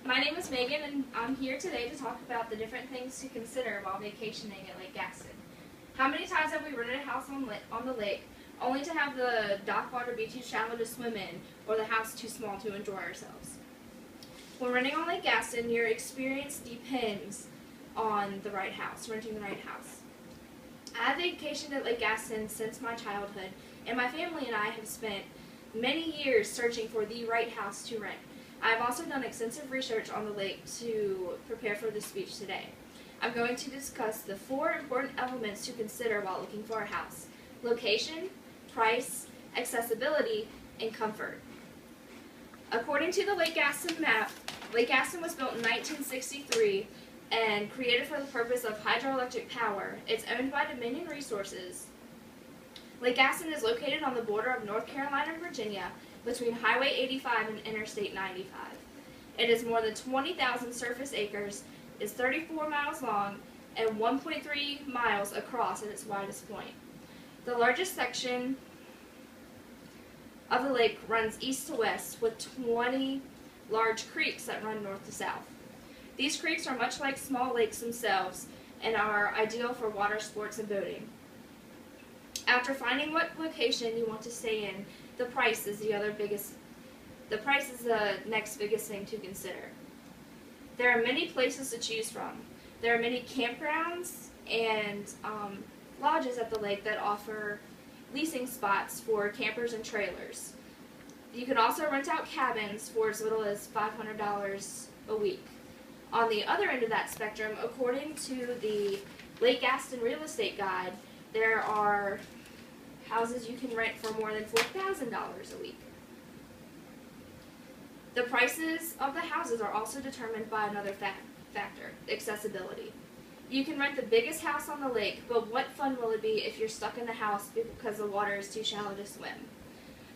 My name is Megan, and I'm here today to talk about the different things to consider while vacationing at Lake Gaston. How many times have we rented a house on the lake only to have the dock water be too shallow to swim in or the house too small to enjoy ourselves? When renting on Lake Gaston, your experience depends on renting the right house. I have vacationed at Lake Gaston since my childhood, and my family and I have spent many years searching for the right house to rent. I have also done extensive research on the lake to prepare for this speech today. I'm going to discuss the 4 important elements to consider while looking for a house: location, price, accessibility, and comfort. According to the Lake Gaston map, Lake Gaston was built in 1963 and created for the purpose of hydroelectric power. It's owned by Dominion Resources. Lake Gaston is located on the border of North Carolina and Virginia between Highway 85 and Interstate 95. It is more than 20,000 surface acres, is 34 miles long, and 1.3 miles across at its widest point. The largest section of the lake runs east to west with 20 large creeks that run north to south. These creeks are much like small lakes themselves and are ideal for water sports and boating. After finding what location you want to stay in, the price is the next biggest thing to consider. There are many places to choose from. There are many campgrounds and lodges at the lake that offer leasing spots for campers and trailers. You can also rent out cabins for as little as $500 a week. On the other end of that spectrum, according to the Lake Gaston Real Estate Guide, there are houses you can rent for more than $4,000 a week. The prices of the houses are also determined by another factor: accessibility. You can rent the biggest house on the lake, but what fun will it be if you're stuck in the house because the water is too shallow to swim?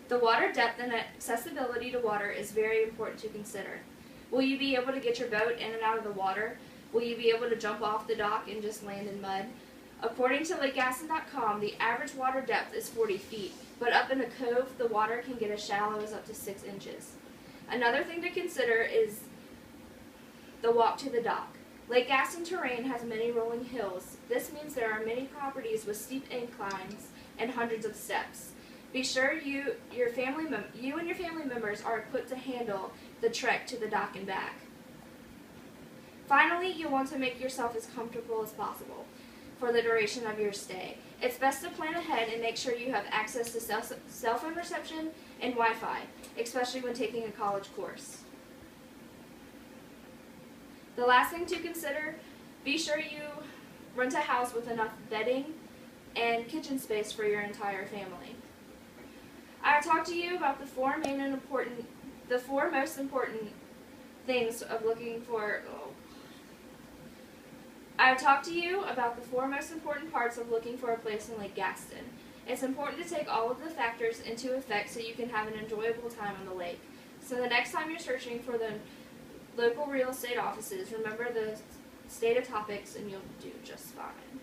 The water depth and accessibility to water is very important to consider. Will you be able to get your boat in and out of the water? Will you be able to jump off the dock and just land in mud? According to LakeGaston.com, the average water depth is 40 feet, but up in a cove, the water can get as shallow as up to 6 inches. Another thing to consider is the walk to the dock. Lake Gaston terrain has many rolling hills. This means there are many properties with steep inclines and hundreds of steps. Be sure you and your family members are equipped to handle the trek to the dock and back. Finally, you'll want to make yourself as comfortable as possible for the duration of your stay. It's best to plan ahead and make sure you have access to cell phone reception and Wi-Fi, especially when taking a college course. The last thing to consider: be sure you rent a house with enough bedding and kitchen space for your entire family. I talked to you about the four most important things of looking for. I have talked to you about the 4 most important parts of looking for a place in Lake Gaston. It's important to take all of the factors into effect so you can have an enjoyable time on the lake. So the next time you're searching for the local real estate offices, remember the stated topics and you'll do just fine.